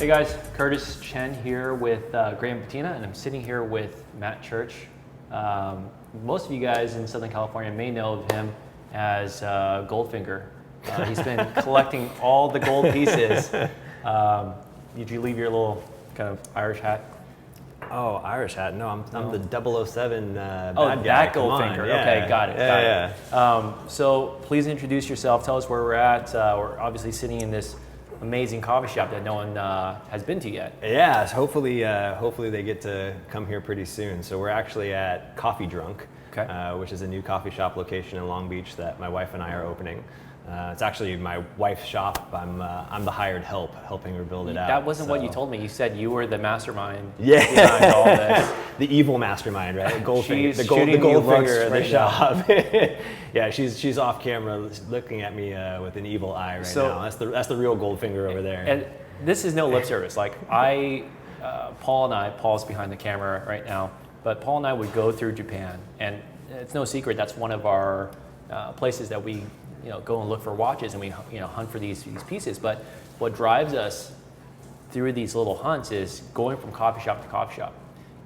Hey guys, Curtis Chen here with Grey and Patina, and I'm sitting here with Matt Church. Most of you guys in Southern California may know of him as Goldfinger. He's been collecting all the gold pieces. Did you leave your little kind of Irish hat? Oh, Irish hat? No, I'm the 007 bad guy. That Goldfinger. Yeah. Okay, got it. So please introduce yourself. Tell us where we're at. We're obviously sitting in this amazing coffee shop that no one has been to yet. Yeah, so hopefully they get to come here pretty soon. So we're actually at Coffee Drunk, which is a new coffee shop location in Long Beach that my wife and I are opening. It's actually my wife's shop. I'm the hired help, helping her build it out. That wasn't what you told me. You said you were the mastermind behind all this. The evil mastermind, right? Goldfinger, the Goldfinger of the right shop. Yeah, she's off camera looking at me with an evil eye right now. That's the real Goldfinger over there. And this is no lip service. Like Paul's behind the camera right now, but Paul and I would go through Japan, and it's no secret that's one of our places that we go and look for watches, and we hunt for these pieces. But what drives us through these little hunts is going from coffee shop to coffee shop.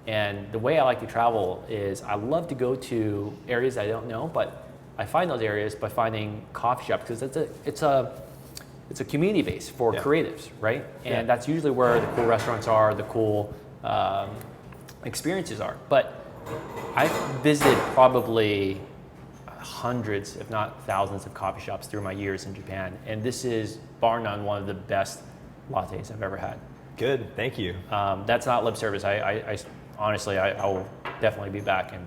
And the way I like to travel is I love to go to areas I don't know, but I find those areas by finding coffee shops, because it's a community base for creatives, right? And that's usually where the cool restaurants are, the cool experiences are. But I've visited probably hundreds, if not thousands, of coffee shops through my years in Japan, and this is bar none one of the best lattes I've ever had. Good, thank you. That's not lip service. I honestly, I will definitely be back. And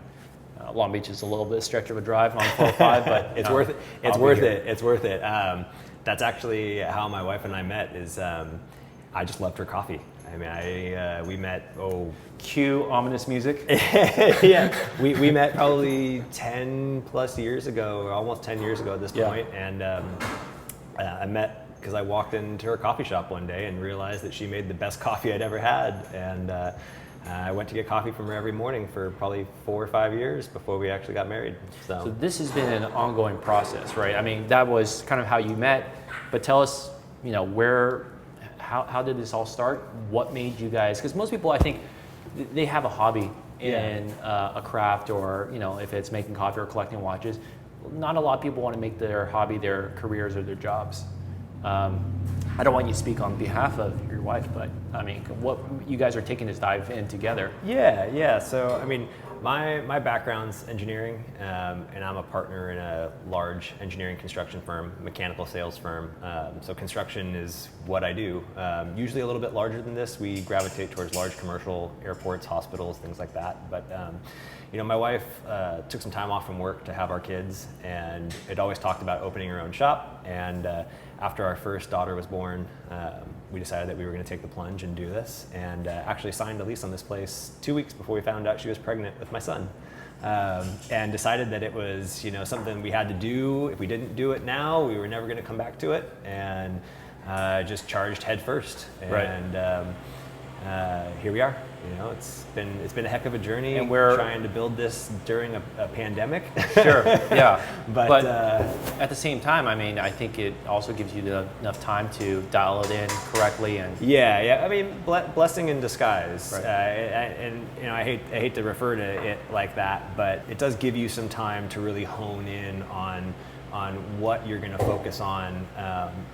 Long Beach is a little bit stretch of a drive on 405, but it's worth it. It's worth it. It's worth it. That's actually how my wife and I met. Is I just loved her coffee. I mean, we met. Cue ominous music. Yeah, we met probably 10 plus years ago, or almost 10 years ago at this point. And I met because I walked into her coffee shop one day and realized that she made the best coffee I'd ever had. And I went to get coffee from her every morning for probably 4 or 5 years before we actually got married. So this has been an ongoing process, right? I mean, that was kind of how you met, but tell us, how did this all start? What made you guys, because most people, I think, they have a hobby in a craft, or if it's making coffee or collecting watches. Not a lot of people want to make their hobby their careers or their jobs. I don't want you to speak on behalf of your wife, but I mean, what you guys are taking this dive in together. Yeah. So I mean, my background's engineering, and I'm a partner in a large engineering construction firm, mechanical sales firm. So construction is what I do. Usually a little bit larger than this. We gravitate towards large commercial airports, hospitals, things like that. But my wife took some time off from work to have our kids, and had always talked about opening her own shop. And after our first daughter was born, we decided that we were going to take the plunge and do this, and actually signed a lease on this place 2 weeks before we found out she was pregnant with my son, and decided that it was something we had to do. If we didn't do it now, we were never going to come back to it, and just charged head first. And here we are. It's been a heck of a journey, and we're trying to build this during a pandemic. Sure, yeah. but at the same time, I mean, I think it also gives you enough time to dial it in correctly. And yeah. I mean, blessing in disguise. Right. I hate to refer to it like that, but it does give you some time to really hone in on what you're going to focus on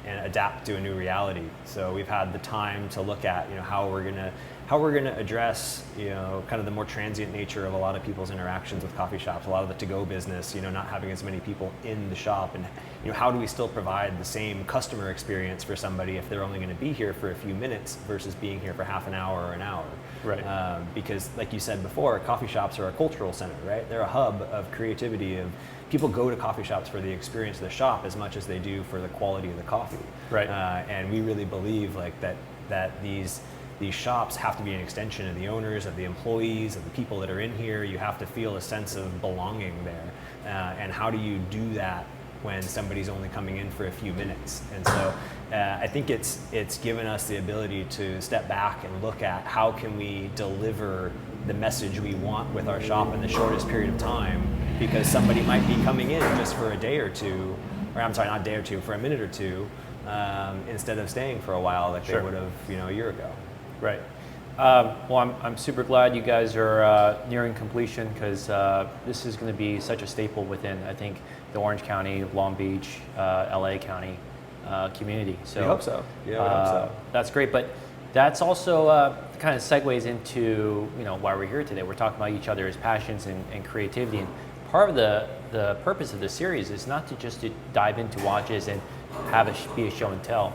and adapt to a new reality. So we've had the time to look at how we're going to address kind of the more transient nature of a lot of people's interactions with coffee shops, a lot of the to-go business, not having as many people in the shop, and how do we still provide the same customer experience for somebody if they're only going to be here for a few minutes versus being here for half an hour or an hour. Right. Because like you said before, coffee shops are a cultural center, right? They're a hub of creativity. Of people go to coffee shops for the experience of the shop as much as they do for the quality of the coffee. Right. And we really believe that these shops have to be an extension of the owners, of the employees, of the people that are in here. You have to feel a sense of belonging there. And how do you do that when somebody's only coming in for a few minutes? And so I think it's given us the ability to step back and look at how can we deliver the message we want with our shop in the shortest period of time, because somebody might be coming in just for a day or two, or I'm sorry, not a day or two, for a minute or two, instead of staying for a while like Sure. they would have, a year ago. Right. Well, I'm super glad you guys are nearing completion, because this is going to be such a staple within, I think, the Orange County, Long Beach, LA County community. So We hope so. Yeah, we hope so. That's great. But that's also kind of segues into why we're here today. We're talking about each other's passions and creativity. And part of the purpose of this series is not to just to dive into watches and have it be a show and tell.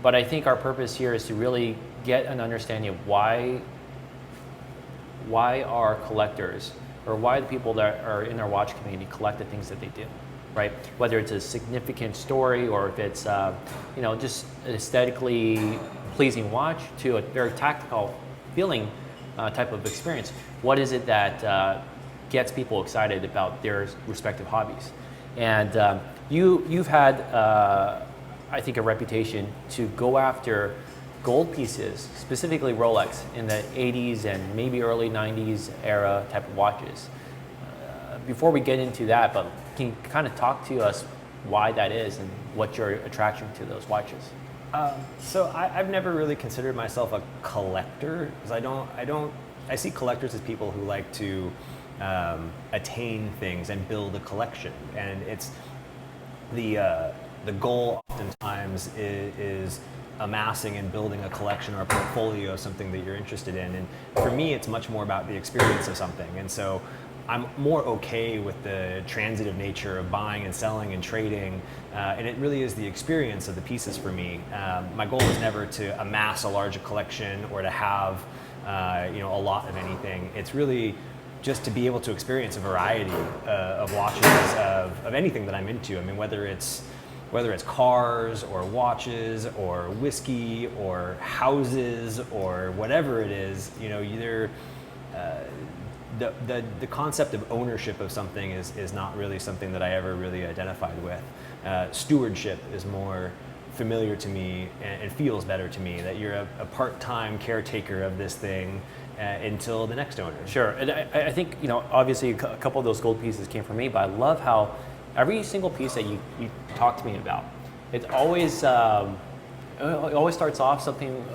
But I think our purpose here is to really get an understanding of why our collectors, or why the people that are in our watch community collect the things that they do, right? Whether it's a significant story, or if it's just an aesthetically pleasing watch, to a very tactical feeling type of experience. What is it that gets people excited about their respective hobbies? And you've had, I think, a reputation to go after gold pieces, specifically Rolex, in the 80s and maybe early 90s era type of watches. Before we get into that, but can you kind of talk to us why that is and what your attraction to those watches? So I've never really considered myself a collector, because I see collectors as people who like to attain things and build a collection, and it's the goal oftentimes is amassing and building a collection or a portfolio of something that you're interested in. And for me, it's much more about the experience of something. And so I'm more okay with the transitive nature of buying and selling and trading, and it really is the experience of the pieces for me. My goal is never to amass a large collection or to have a lot of anything. It's really just to be able to experience a variety of watches of anything that I'm into. I mean, whether it's cars or watches or whiskey or houses or whatever it is, either the concept of ownership of something is not really something that I ever really identified with. Stewardship is more familiar to me and feels better to me, that you're a part-time caretaker of this thing until the next owner. Sure, and I think, obviously a couple of those gold pieces came from me, but I love how every single piece that you talk to me about, it always starts off something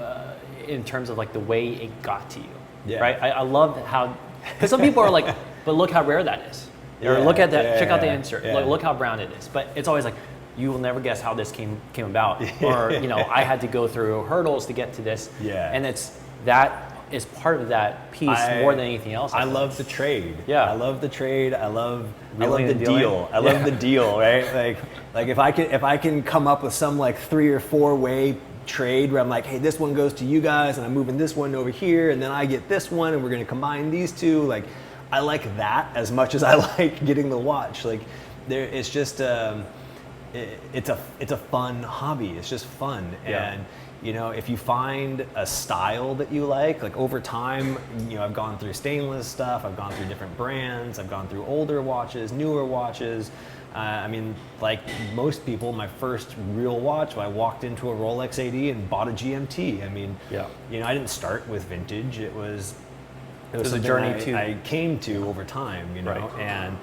in terms of like the way it got to you, Yeah. right? I love how, because some people are like, but look how rare that is. Or look at that, check out the insert, look how brown it is. But it's always like, you will never guess how this came about. Or, I had to go through hurdles to get to this. Yeah. And that is part of that piece more than anything else. I love the trade. Yeah. I love the trade. I love Wheeling the and dealing. deal. I love the deal, right? Like if I can come up with some like 3 or 4 way trade where I'm like, hey, this one goes to you guys and I'm moving this one over here, and then I get this one and we're going to combine these two. Like, I like that as much as I like getting the watch. Like, it's just it's a fun hobby. It's just fun. Yeah. And if you find a style that you like over time, I've gone through stainless stuff, I've gone through different brands, I've gone through older watches, newer watches. I mean, like most people, my first real watch, I walked into a Rolex AD and bought a GMT. I mean, Yeah. I didn't start with vintage. It was a something journey I came to over time, Right. And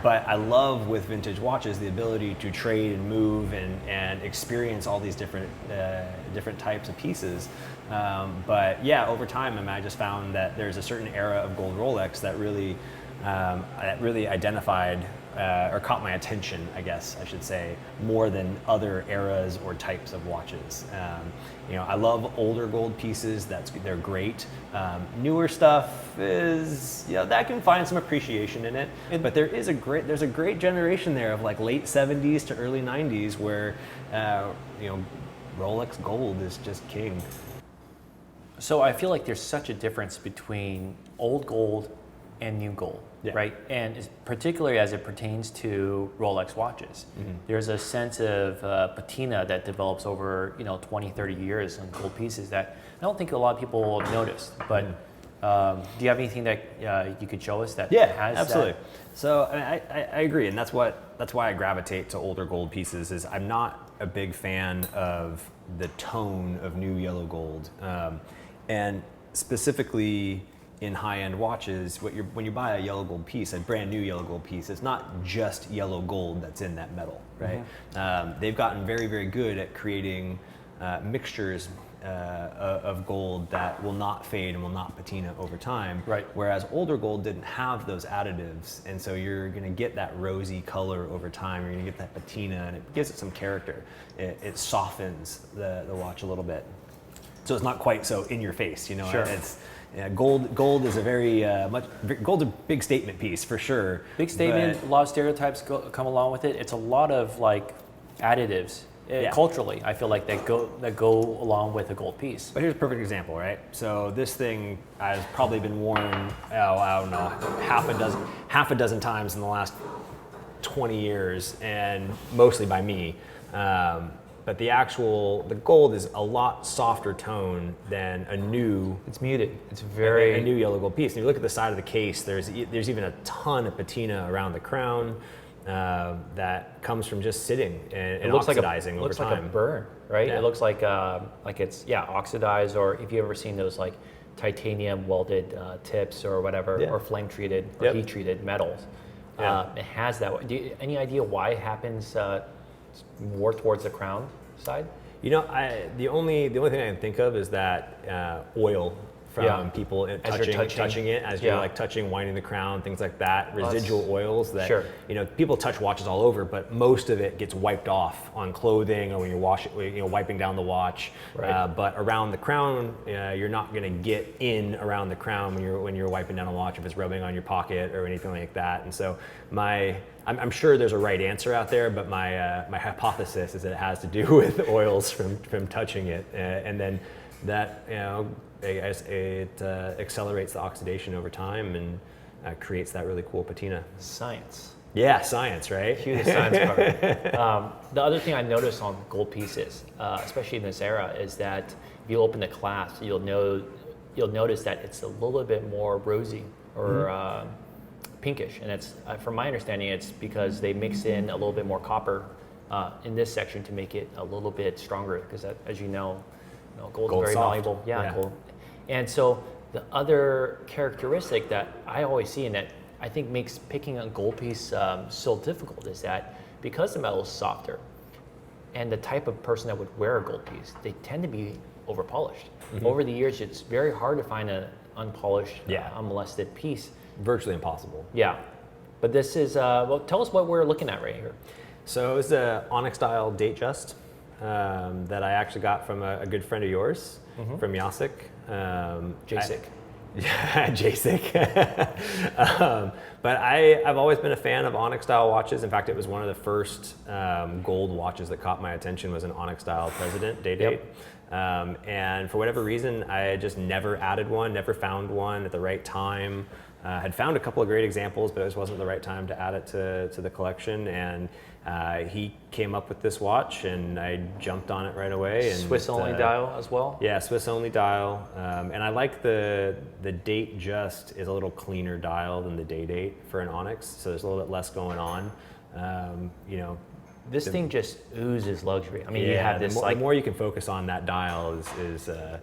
but I love with vintage watches the ability to trade and move and experience all these different types of pieces. But yeah, over time, I just found that there's a certain era of gold Rolex that really identified or caught my attention, I guess I should say, more than other eras or types of watches. I love older gold pieces. They're great. Newer stuff is, that can find some appreciation in it. But there's a great generation there of like late 70s to early 90s where Rolex gold is just king. So I feel like there's such a difference between old gold and new gold, Yeah. right? And particularly as it pertains to Rolex watches. Mm-hmm. There's a sense of patina that develops over 20, 30 years on gold pieces that I don't think a lot of people notice. But do you have anything that you could show us that has absolutely. that? So I agree, and that's why I gravitate to older gold pieces. Is I'm not a big fan of the tone of new yellow gold, and specifically in high-end watches, when you buy a yellow gold piece, a brand new yellow gold piece, it's not just yellow gold that's in that metal, right? They've gotten very, very good at creating mixtures of gold that will not fade and will not patina over time. Right. Whereas older gold didn't have those additives, and so you're going to get that rosy color over time. You're going to get that patina, and it gives it some character. It softens the watch a little bit, so it's not quite so in your face. You know, Sure. it's gold is a very gold's a big statement piece for sure. Big statement. A lot of stereotypes come along with it. It's a lot of like additives. Culturally, I feel like that go along with a gold piece. But here's a perfect example, right? So this thing has probably been worn, I don't know, half a dozen times in the last 20 years, and mostly by me. But the gold is a lot softer tone than a new. It's muted. It's a new yellow gold piece. And if you look at the side of the case, there's even a ton of patina around the crown. That comes from just sitting and oxidizing over time. It looks like a burn, right? Yeah. It looks like it's oxidized, or if you ever seen those like titanium welded tips or whatever, or flame treated or heat treated metals. It has that. Any idea why it happens more towards the crown side? You know, the only thing I can think of is that oil from people touching it as you're like touching, winding the crown, things like that. Residual oils that you know, people touch watches all over, but most of it gets wiped off on clothing or when you're wiping down the watch. Right. But around the crown, you're not going to get in around the crown when you're wiping down a watch if it's rubbing on your pocket or anything like that. And so I'm sure there's a right answer out there, but my hypothesis is that it has to do with oils from touching it, and then that, you know, it accelerates the oxidation over time and creates that really cool patina. Science. Yeah, science, right? Cue the science part. The other thing I noticed on gold pieces, especially in this era, is that if you open the clasp, you'll notice that it's a little bit more rosy or pinkish, and it's from my understanding, it's because they mix in a little bit more copper in this section to make it a little bit stronger. Because as you know, gold is very soft. malleable. Yeah, gold. And so the other characteristic that I always see and that I think makes picking a gold piece so difficult is that because the metal is softer, and the type of person that would wear a gold piece, they tend to be over polished. Over the years, it's very hard to find an unpolished, unmolested piece. Virtually impossible. Yeah, but this is, well, tell us what we're looking at right here. So it's an onyx style date just that I actually got from a good friend of yours, from Jacek. Jacek. Yeah, Jacek. But I've always been a fan of onyx style watches. In fact, it was one of the first gold watches that caught my attention was an onyx style President day date. And for whatever reason, I just never added one, never found one at the right time. Had found a couple of great examples, but it just wasn't the right time to add it to the collection. And he came up with this watch, and I jumped on it right away. And Swiss only dial as well? Yeah, Swiss only dial. And I like the date just is a little cleaner dial than the day date for an onyx, so there's a little bit less going on. You know, this thing just oozes luxury. I mean, you have this the more you can focus on that dial is the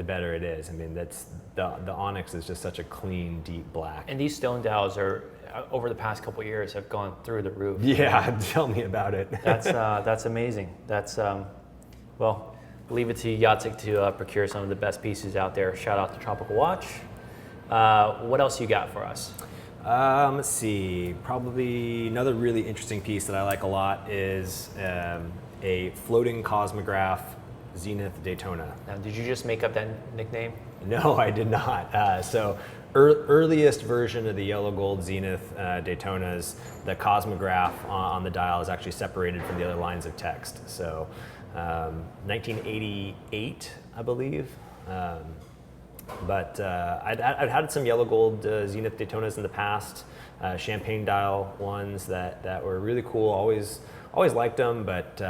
better it is. I mean, that's the onyx is just such a clean, deep black. And these stone dials are over the past couple of years have gone through the roof. Yeah, tell me about it. That's amazing. That's well, leave it to Jacek to procure some of the best pieces out there. Shout out to Tropical Watch. What else you got for us? Let's see. Probably another really interesting piece that I like a lot is a floating cosmograph Zenith Daytona. Now, did you just make up that nickname? No, I did not. So earliest version of the yellow gold Zenith Daytonas, the cosmograph on the dial is actually separated from the other lines of text. So 1988, I believe. But I've had some yellow gold Zenith Daytonas in the past, champagne dial ones that were really cool. Always liked them, but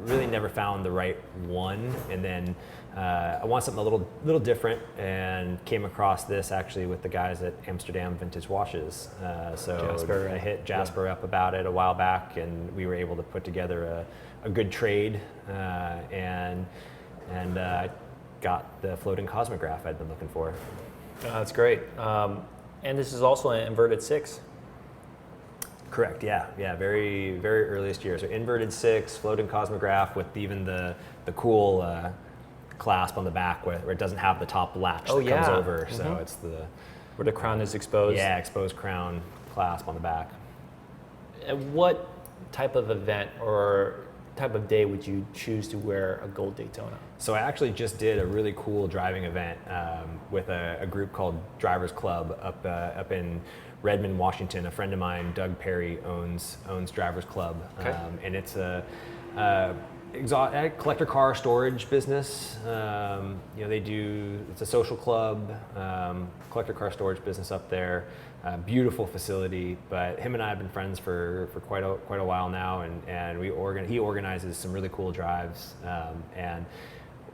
really never found the right one. And then I want something a little different, and came across this actually with the guys at Amsterdam Vintage Watches. So Jasper, I hit Jasper up about it a while back, and we were able to put together a good trade, and got the floating cosmograph I'd been looking for. That's great. And this is also an inverted 6. Correct. Yeah. Very, very earliest year. So inverted 6, floating cosmograph with even the cool clasp on the back where it doesn't have the top latch that comes over. Mm-hmm. So it's where the crown is exposed. Yeah, exposed crown clasp on the back. What type of event or type of day would you choose to wear a gold Daytona? So I actually just did a really cool driving event with a group called Drivers Club up in Redmond, Washington. A friend of mine, Doug Perry, owns Drivers Club, okay. And it's a collector car storage business. It's a social club, collector car storage business up there. Beautiful facility, but him and I have been friends for quite a while now, and he organizes some really cool drives, and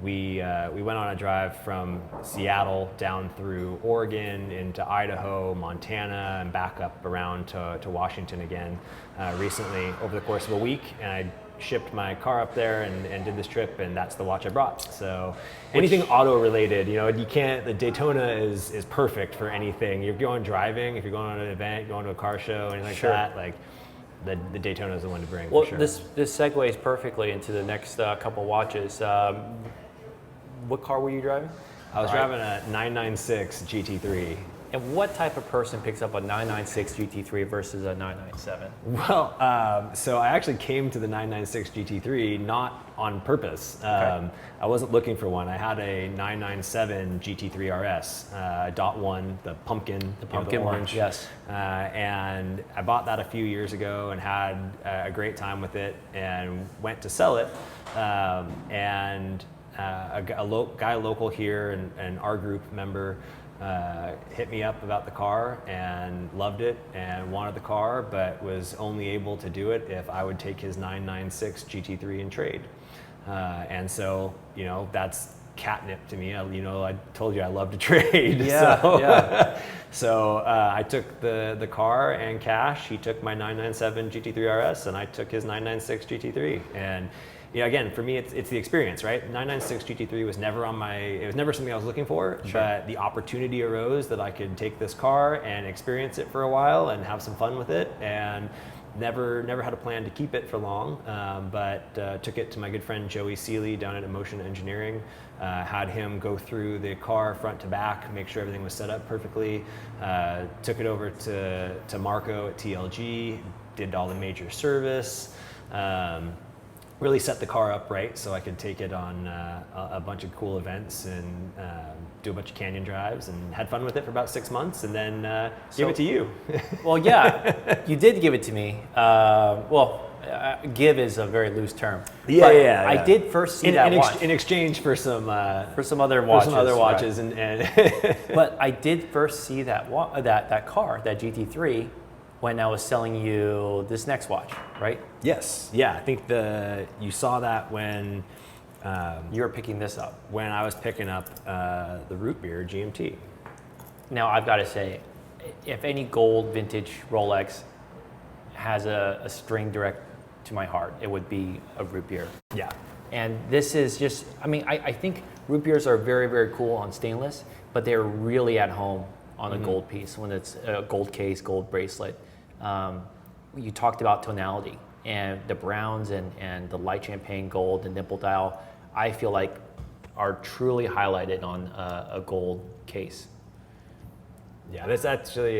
we went on a drive from Seattle down through Oregon into Idaho, Montana, and back up around to Washington again recently over the course of a week, and I shipped my car up there and did this trip, and that's the watch I brought. So anything auto related, you can't, the Daytona is perfect for anything. You're going driving, if you're going on an event, going to a car show, anything like that, like the Daytona is the one to bring. Well, for sure. this segues perfectly into the next couple watches. What car were you driving? I was driving a 996 GT3. And what type of person picks up a 996 GT3 versus a 997? Well, so I actually came to the 996 GT3 not on purpose. Okay. I wasn't looking for one. I had a 997 GT3 RS, .1, the pumpkin the orange. One, yes. And I bought that a few years ago and had a great time with it and went to sell it. And a guy local here and our group member hit me up about the car and loved it and wanted the car, but was only able to do it if I would take his 996 GT3 in trade. And so, that's catnip to me. I told you I love to trade. Yeah. So I took the car and cash. He took my 997 GT3 RS and I took his 996 GT3. And again, for me, it's the experience, right? 996 GT3 was never it was never something I was looking for, sure. But the opportunity arose that I could take this car and experience it for a while and have some fun with it, and never had a plan to keep it for long, but took it to my good friend Joey Seeley down at Emotion Engineering, had him go through the car front to back, make sure everything was set up perfectly, took it over to Marco at TLG, did all the major service, really set the car up right so I could take it on a bunch of cool events and do a bunch of canyon drives, and had fun with it for about 6 months, and then give it to you. Well, yeah, you did give it to me. Give is a very loose term. Yeah. I did first see that watch in exchange for some other watches. Right. and But I did first see that car, that GT3, when I was selling you this next watch, right? Yes. Yeah. I think you saw that when you were picking this up. When I was picking up the Root Beer GMT. Now I've got to say, if any gold vintage Rolex has a string direct to my heart, it would be a Root Beer. Yeah. And this is just, I think Root Beers are very, very cool on stainless, but they're really at home on a gold piece when it's a gold case, gold bracelet. You talked about tonality, and the browns and the light champagne gold, the nipple dial, I feel like are truly highlighted on a gold case. Yeah, that's actually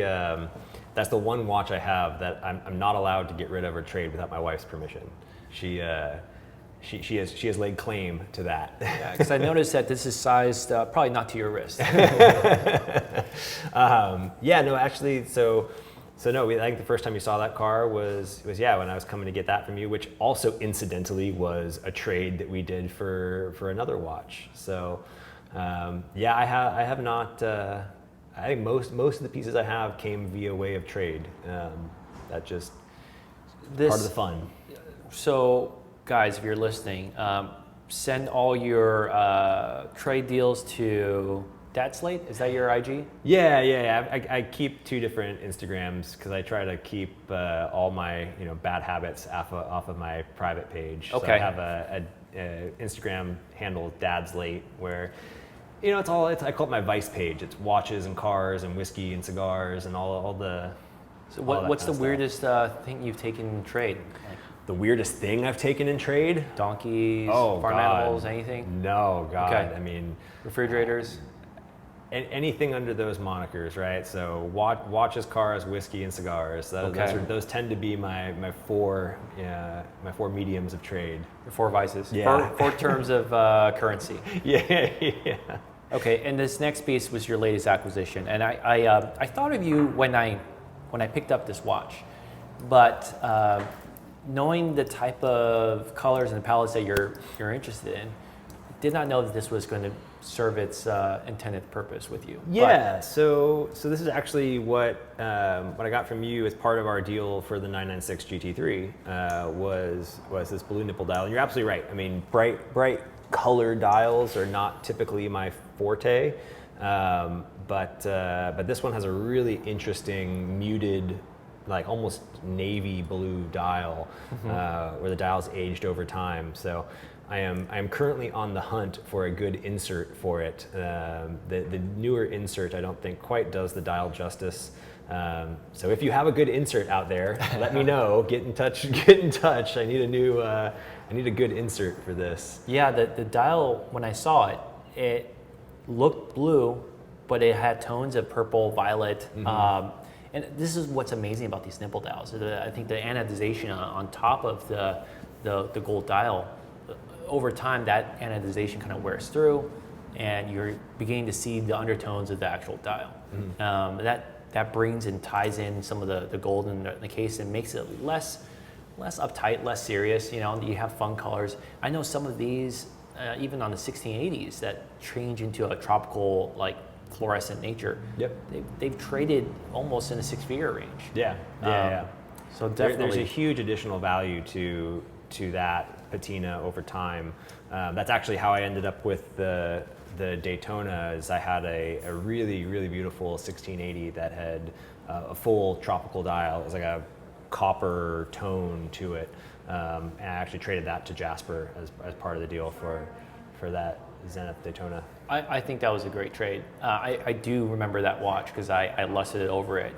that's the one watch I have that I'm not allowed to get rid of or trade without my wife's permission. She has laid claim to that. Yeah, because I noticed that this is sized probably not to your wrist. No, I think the first time you saw that car was when I was coming to get that from you, which also incidentally was a trade that we did for another watch. So I have not. I think most of the pieces I have came via way of trade. That's just part of the fun. So, guys, if you're listening, send all your trade deals to Dad Slate. Is that your IG? Yeah. I keep 2 different Instagrams because I try to keep all my bad habits off of my private page. Okay. So I have a Instagram handle Dad's Late where You know, I call it my vice page. It's watches and cars and whiskey and cigars and all the. So what's the weirdest thing you've taken in trade? Like the weirdest thing I've taken in trade? Donkeys, farm animals, anything? No, God. Okay. I mean, refrigerators. Anything under those monikers, right? So watches, cars, whiskey, and cigars. Those tend to be my four mediums of trade. Your four vices. Yeah. Four terms of currency. Yeah. Okay, and this next piece was your latest acquisition, and I thought of you when I picked up this watch, but knowing the type of colors and palettes that you're interested in, did not know that this was going to serve its intended purpose with you. Yeah, so this is actually what I got from you as part of our deal for the 996 GT3 was this blue nipple dial. And you're absolutely right. I mean, bright colored dials are not typically my forte, but this one has a really interesting muted, like almost navy blue dial, where the dial's aged over time. So I am currently on the hunt for a good insert for it. The newer insert I don't think quite does the dial justice. So if you have a good insert out there, let me know. Get in touch. I need a good insert for this. Yeah, the dial, when I saw it, it looked blue, but it had tones of purple, violet. And this is what's amazing about these nipple dials. I think the anodization on top of the gold dial, over time that anodization kind of wears through, and you're beginning to see the undertones of the actual dial. That brings and ties in some of the gold in the case and makes it less uptight, less serious. You know, you have fun colors. I know some of these, even on the 1680s, that change into a tropical, like fluorescent nature. Yep. They've traded almost in a six-figure range. Yeah. So definitely, there's a huge additional value to that patina over time. That's actually how I ended up with the Daytona. Is I had a really beautiful 1680 that had a full tropical dial. It was like a copper tone to it, and I actually traded that to Jasper as part of the deal for that Zenith Daytona. I think that was a great trade. I do remember that watch because I lusted over it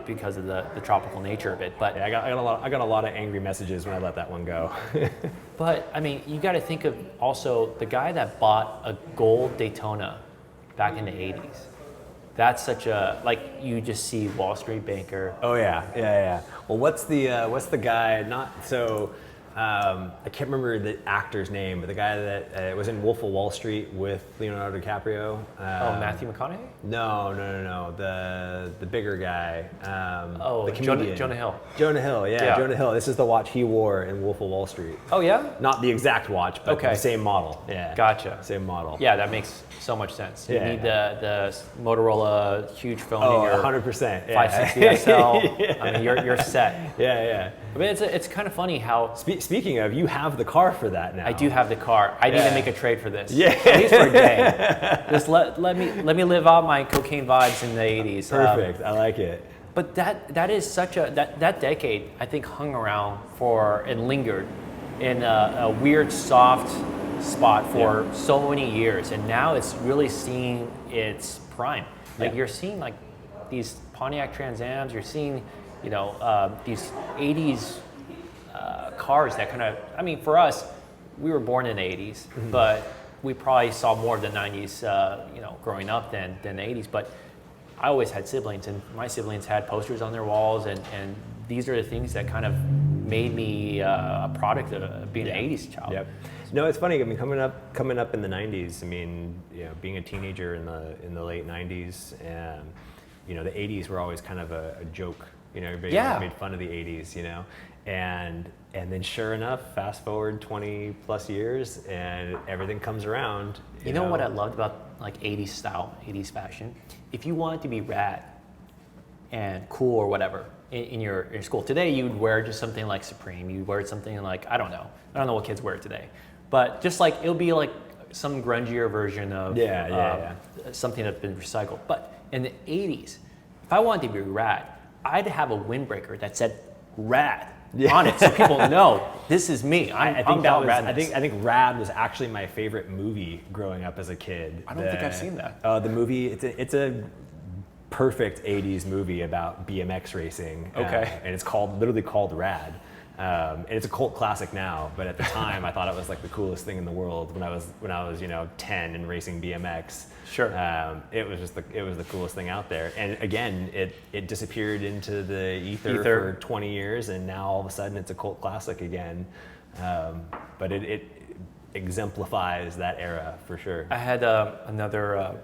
because of the tropical nature of it. But yeah, I got a lot of angry messages when I let that one go. But I mean, you got to think of also the guy that bought a gold Daytona back in the 80s. That's such a, like, you just see Wall Street banker. Oh yeah. Well, what's the guy? Not so. I can't remember the actor's name, but the guy that was in Wolf of Wall Street with Leonardo DiCaprio. Matthew McConaughey? No. The bigger guy. The comedian. Jonah Hill. Jonah Hill, yeah, Jonah Hill. This is the watch he wore in Wolf of Wall Street. Oh yeah? Not the exact watch, but the same model. Yeah. Gotcha. Same model. Yeah, that makes so much sense. You need the Motorola huge phone in your 100%. 560 SL. I mean, you're set. Yeah. I mean, it's kind of funny how. Speaking of, you have the car for that now. I do have the car. I need to make a trade for this. Yeah. At least for a day. Just let me live out my cocaine vibes in the 80s. Perfect. I like it. But that is such that decade, I think, hung around for and lingered in a weird soft spot for so many years, and now it's really seeing its prime. Like you're seeing like these Pontiac Trans Ams, you're seeing these 80s cars that kind of, I mean, for us, we were born in the 80s, but we probably saw more of the 90s, growing up than the 80s. But I always had siblings, and my siblings had posters on their walls, and these are the things that kind of made me a product of being an 80s child. Yep. No, it's funny. I mean, coming up in the 90s. I mean, being a teenager in the late 90s, and the 80s were always kind of a joke. Everybody made fun of the 80s. And then sure enough, fast forward 20 plus years, and everything comes around. You know what I loved about like 80s style, 80s fashion? If you wanted to be rad and cool or whatever in your school today, you'd wear just something like Supreme. You'd wear something like I don't know what kids wear today, but just like it'll be like some grungier version of something that's been recycled. But in the 80s, if I wanted to be rad, I'd have a windbreaker that said rad on it, so people know this is me. I think that was. I think Rad was actually my favorite movie growing up as a kid. I don't think I've seen that. The movie. It's a perfect '80s movie about BMX racing. Okay. And it's literally called Rad. And it's a cult classic now, but at the time I thought it was like the coolest thing in the world when I was 10 and racing BMX. Sure. It was the coolest thing out there. And again, it disappeared into the ether for 20 years, and now all of a sudden it's a cult classic again. But it exemplifies that era for sure. I had another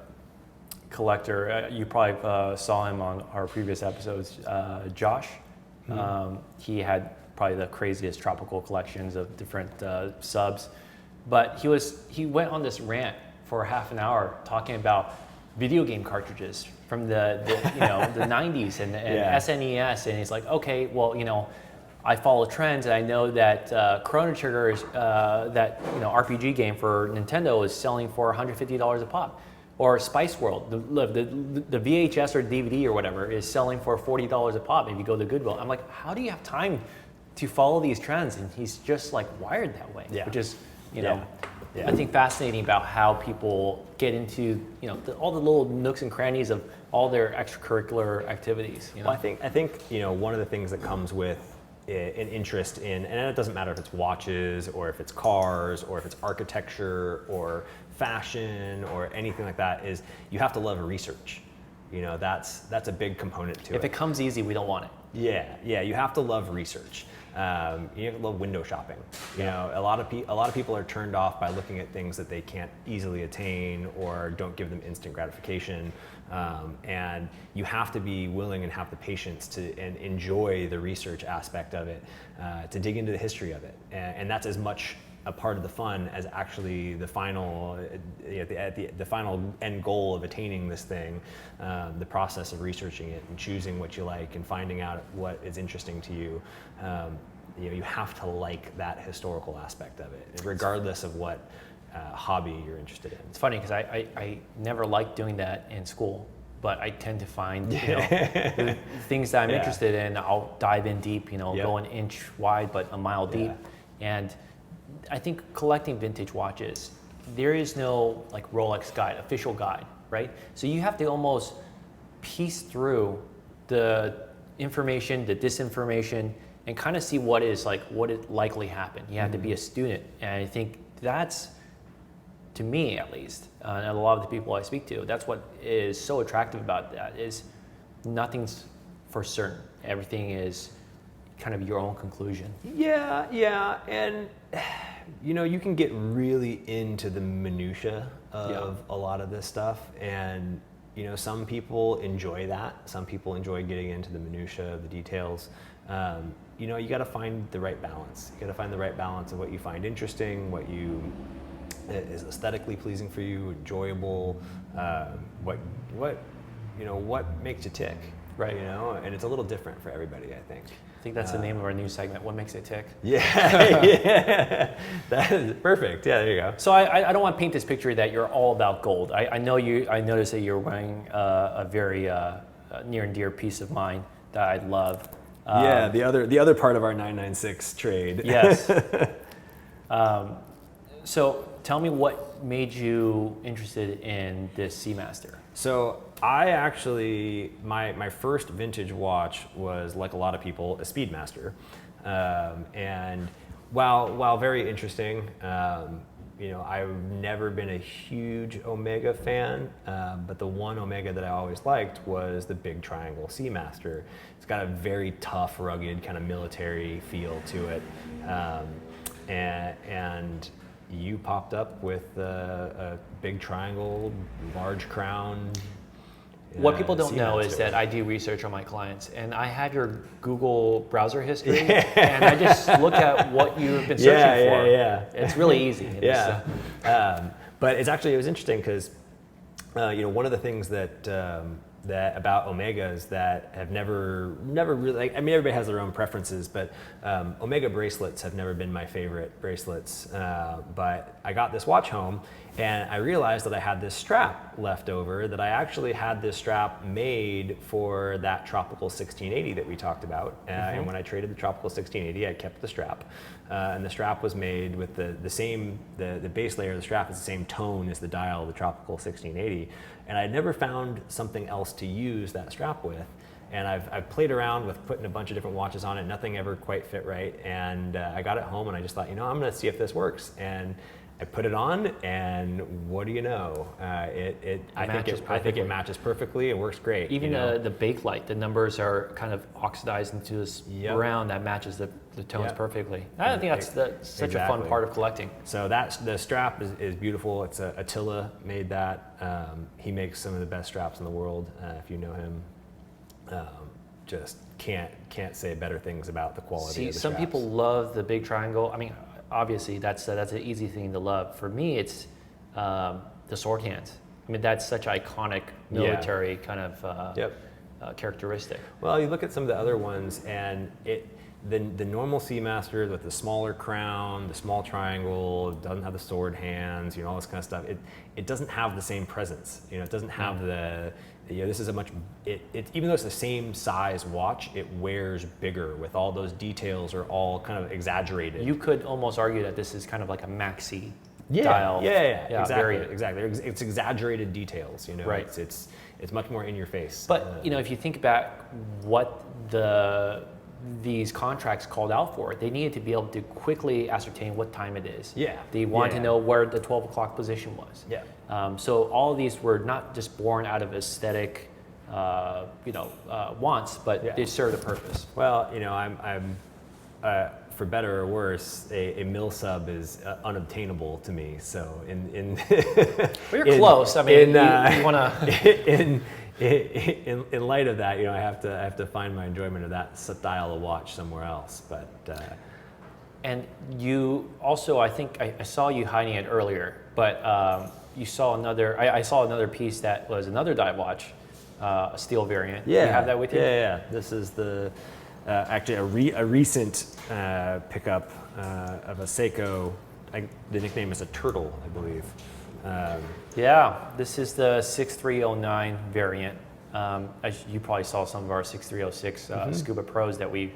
collector. You probably saw him on our previous episodes. Josh. He had probably the craziest tropical collections of different subs, but he went on this rant for half an hour talking about video game cartridges from the the 90s and SNES, and he's like, okay, well, I follow trends, and I know that Chrono Trigger is that RPG game for Nintendo is selling for $150 a pop. Or Spice World, the VHS or DVD or whatever is selling for $40 a pop if you go to Goodwill. I'm like, how do you have time to follow these trends? And he's just like wired that way, which is, I think fascinating about how people get into, all the little nooks and crannies of all their extracurricular activities. Well, I think one of the things that comes with an interest in, and it doesn't matter if it's watches or if it's cars or if it's architecture or fashion or anything like that, is you have to love research. That's a big component to it. If it comes easy, we don't want it. Yeah, you have to love research. You have to love window shopping. A lot of people are turned off by looking at things that they can't easily attain or don't give them instant gratification. And you have to be willing and have the patience and enjoy the research aspect of it, to dig into the history of it. And that's as much a part of the fun as actually the final, the final end goal of attaining this thing, the process of researching it and choosing what you like and finding out what is interesting to you. You have to like that historical aspect of it, regardless of what hobby you're interested in. It's funny because I never liked doing that in school, but I tend to find the things that I'm interested in, I'll dive in deep, go an inch wide but a mile deep. And I think collecting vintage watches, there is no like Rolex guide, official guide, right? So you have to almost piece through the information, the disinformation, and kind of see what likely happened. You have to be a student, and I think that's, to me at least, and a lot of the people I speak to, that's what is so attractive about that, is nothing's for certain. Everything is kind of your own conclusion. Yeah, and you can get really into the minutia of a lot of this stuff, and some people enjoy that. Some people enjoy getting into the minutia of the details. You got to find the right balance. You got to find the right balance of what you find interesting, what is aesthetically pleasing for you, enjoyable, what makes you tick, right? And it's a little different for everybody, I think. I think that's the name of our new segment. What makes it tick? Yeah, that is perfect. Yeah, there you go. So I don't want to paint this picture that you're all about gold. I know you. I noticed that you're wearing a very near and dear piece of mine that I love. The other part of our 996 trade. Yes. So tell me what made you interested in this Seamaster? So I actually, my first vintage watch was, like a lot of people, a Speedmaster. And while very interesting, I've never been a huge Omega fan, but the one Omega that I always liked was the Big Triangle Seamaster. It's got a very tough, rugged, kind of military feel to it. And you popped up with a Big Triangle, large crown. What people don't know is that I do research on my clients, and I have your Google browser history, and I just look at what you've been searching for. Yeah. It's really easy. But it was interesting because one of the things that about Omegas that have never really, like, I mean, everybody has their own preferences, but Omega bracelets have never been my favorite bracelets. But I got this watch home and I realized that I had this strap left over, that I actually had this strap made for that Tropical 1680 that we talked about. And when I traded the Tropical 1680, I kept the strap. And the strap was made with the same, the base layer of the strap is the same tone as the dial of the Tropical 1680. And I'd never found something else to use that strap with. And I've played around with putting a bunch of different watches on it. Nothing ever quite fit right. And I got it home and I just thought, I'm going to see if this works. And I put it on, and what do you know? I think it matches perfectly. It works great. Even the bakelite, the numbers are kind of oxidized into this brown that matches the tones perfectly. I think that's such a fun part of collecting. So the strap is beautiful. It's Attila made that. He makes some of the best straps in the world. If you know him, just can't say better things about the quality of the some straps. people love the big triangle. I mean, obviously that's an easy thing to love. For me, it's the sword hands. I mean, that's such iconic military kind of characteristic. Well, you look at some of the other ones, and the normal Seamaster with the smaller crown, the small triangle, doesn't have the sword hands, all this kind of stuff. It doesn't have the same presence. It doesn't have this is a much, even though it's the same size watch, it wears bigger with all those details are all kind of exaggerated. You could almost argue that this is kind of like a maxi dial. Exactly. It's exaggerated details, Right. It's much more in your face. But if you think back what these contracts called out for, they needed to be able to quickly ascertain what time it is. They wanted to know where the 12 o'clock position was. So all of these were not just born out of aesthetic, wants, but they served a purpose. Well, I'm for better or worse, a mill sub is unobtainable to me. So well, you're close. I mean, you want to. In light of that, I have to find my enjoyment of that style of watch somewhere else. But and you also, I think I saw you hiding it earlier, but you saw another. I saw another piece that was another dive watch, a steel variant. Yeah, you have that with you? Yeah. This is actually a recent pickup of a Seiko. The nickname is a turtle, I believe. This is the 6309 variant. As you probably saw some of our 6306 Scuba Pros that we've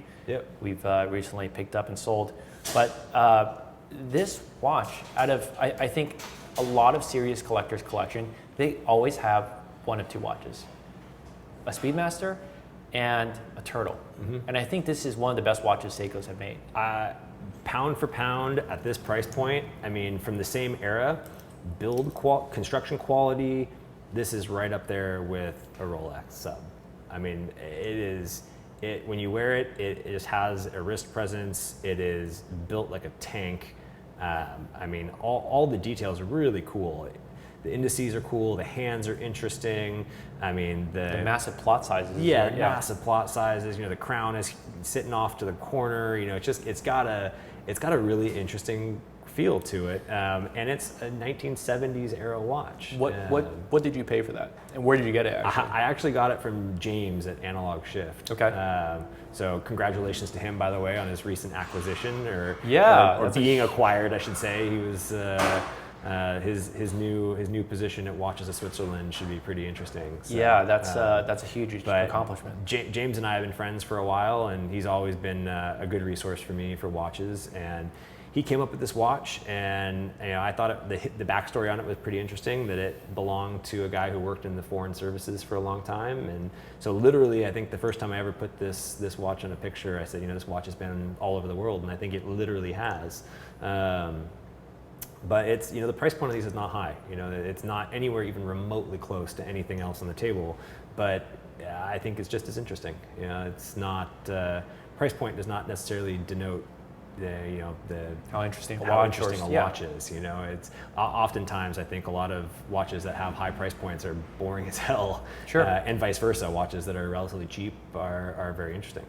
recently picked up and sold. But this watch, out of I think a lot of serious collectors' collection, they always have one of two watches: a Speedmaster and a Turtle. And I think this is one of the best watches Seikos have made. Pound for pound at this price point, I mean, from the same era, construction quality, this is right up there with a Rolex sub. I mean, when you wear it, it just has a wrist presence. It is built like a tank. I mean, all the details are really cool. The indices are cool. The hands are interesting. I mean, the massive plot sizes. Massive plot sizes. The crown is sitting off to the corner. It's got a really interesting feel to it, and it's a 1970s era watch. What did you pay for that, and where did you get it? I actually got it from James at Analog Shift. Okay. So congratulations to him, by the way, on his recent acquisition, or being acquired, I should say. He was his new position at Watches of Switzerland should be pretty interesting. So, that's a huge accomplishment. James and I have been friends for a while, and he's always been a good resource for me for watches. And he came up with this watch, and I thought the backstory on it was pretty interesting, that it belonged to a guy who worked in the foreign services for a long time. And so literally, I think the first time I ever put this watch on a picture, I said, this watch has been all over the world, and I think it literally has. But it's, the price point of these is not high. It's not anywhere even remotely close to anything else on the table, but I think it's just as interesting. It's not, price point does not necessarily denote how interesting a watch is. It's oftentimes, I think a lot of watches that have high price points are boring as hell. Sure. And vice versa. Watches that are relatively cheap are very interesting.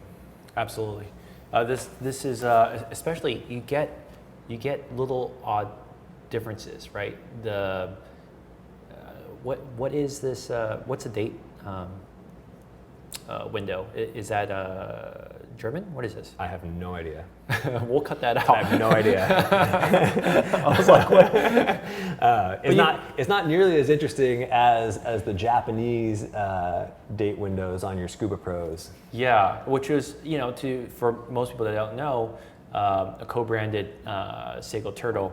Absolutely. This is especially you get little odd differences, right? What is this? What's the date? window. Is that German? What is this? I have no idea. We'll cut that out. I have no idea. I was like, what? It's not nearly as interesting as the Japanese date windows on your Scuba Pros. Yeah, which is, for most people that don't know, a co-branded Seiko turtle,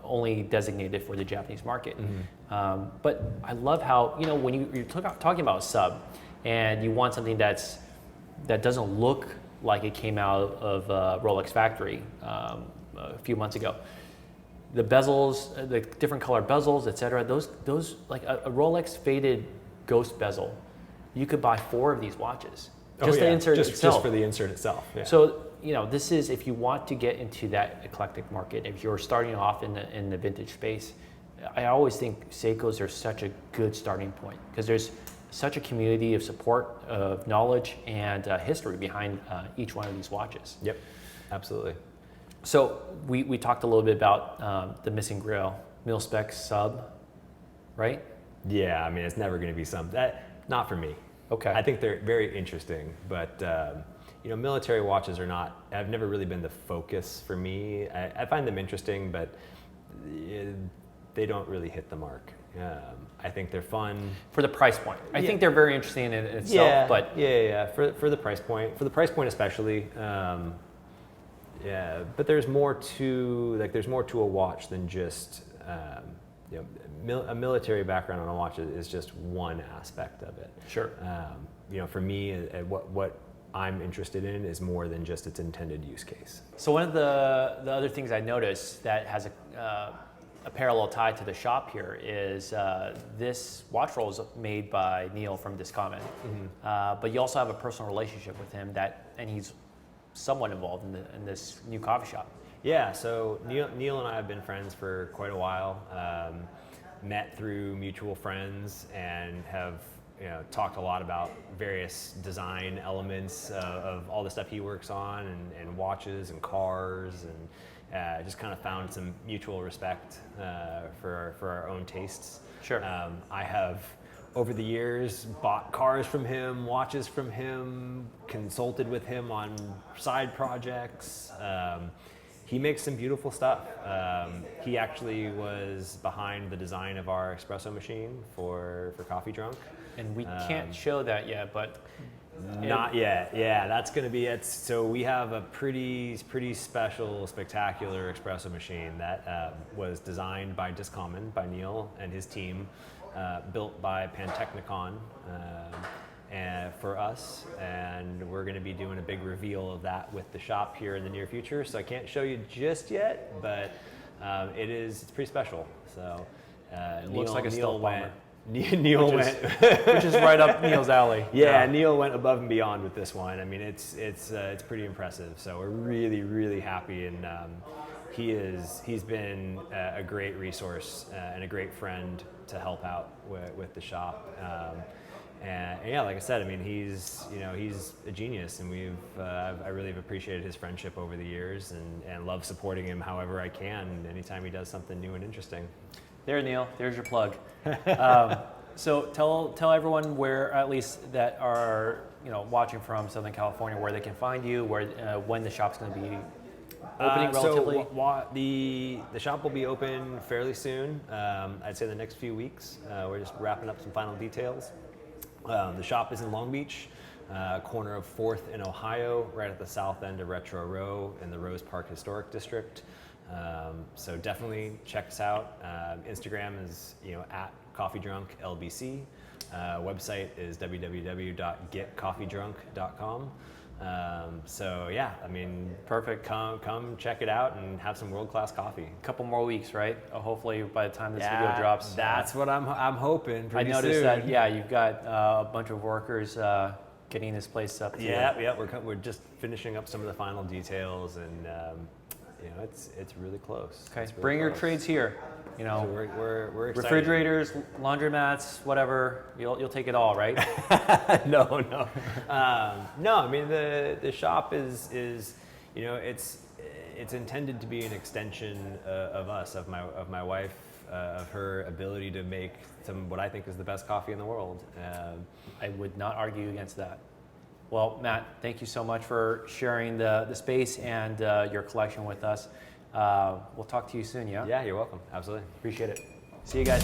only designated for the Japanese market. But I love how, when you're talking about a sub and you want something that doesn't look like it came out of Rolex factory a few months ago. The bezels, the different color bezels, etc. Those like a Rolex faded ghost bezel, you could buy 4 of these watches. Just the insert itself. Just for the insert itself. Yeah. So this is if you want to get into that eclectic market. If you're starting off in the vintage space, I always think Seikos are such a good starting point because there's such a community of support, of knowledge, and history behind each one of these watches. Yep, absolutely. So we talked a little bit about the missing grail, mil-spec sub, right? Yeah, I mean, it's never going to be not for me. Okay. I think they're very interesting, but military watches have never really been the focus for me. I find them interesting, but they don't really hit the mark. I think they're fun. For the price point. I think they're very interesting in itself, yeah, but... Yeah, for the price point. For the price point especially, but there's more to a watch than just, a military background on a watch is just one aspect of it. Sure. For me, what I'm interested in is more than just its intended use case. So one of the other things I noticed that has a parallel tie to the shop here is this watch roll is made by Neil from Discommon, but you also have a personal relationship with him and he's somewhat involved in this new coffee shop. Yeah, so Neil and I have been friends for quite a while, met through mutual friends and have talked a lot about various design elements of all the stuff he works on and watches and cars and just kind of found some mutual respect for our own tastes. Sure. I have, over the years, bought cars from him, watches from him, consulted with him on side projects. He makes some beautiful stuff. He actually was behind the design of our espresso machine for Coffee Drunk. And we can't show that yet, but... Not yet. Yeah, that's going to be it. So we have a pretty special, spectacular espresso machine that was designed by Discommon, by Neil and his team, built by Pantechnicon for us, and we're going to be doing a big reveal of that with the shop here in the near future. So I can't show you just yet, but it's pretty special. So it looks like a stealth bomber. Neil went, which is right up Neil's alley. Yeah, Neil went above and beyond with this one. I mean, it's pretty impressive. So we're really happy, and he's been a great resource and a great friend to help out with the shop. And yeah, like I said, I mean, he's a genius, and I really have appreciated his friendship over the years, and love supporting him however I can anytime he does something new and interesting. There, Neil. There's your plug. So tell everyone where, at least that are watching from Southern California, where they can find you, where when the shop's going to be opening relatively. So the shop will be open fairly soon. I'd say the next few weeks. We're just wrapping up some final details. The shop is in Long Beach, corner of 4th and Ohio, right at the south end of Retro Row in the Rose Park Historic District. So definitely check us out. Instagram is at Coffee Drunk LBC. Website is www.getcoffeedrunk.com. So yeah, I mean, perfect. Come check it out and have some world-class coffee. A couple more weeks, right? Hopefully by the time this video drops. That's what I'm hoping. I noticed that. Yeah, you've got a bunch of workers getting this place up. Yeah. We're just finishing up some of the final details, and it's really close. Okay, bring your trades here. So we're excited. Refrigerators, laundromats, whatever. You'll take it all, right? No. I mean, the shop is it's intended to be an extension of us, of my wife, of her ability to make what I think is the best coffee in the world. I would not argue against that. Well, Matt, thank you so much for sharing the space and your collection with us. We'll talk to you soon, yeah? Yeah, you're welcome. Absolutely. Appreciate it. See you guys.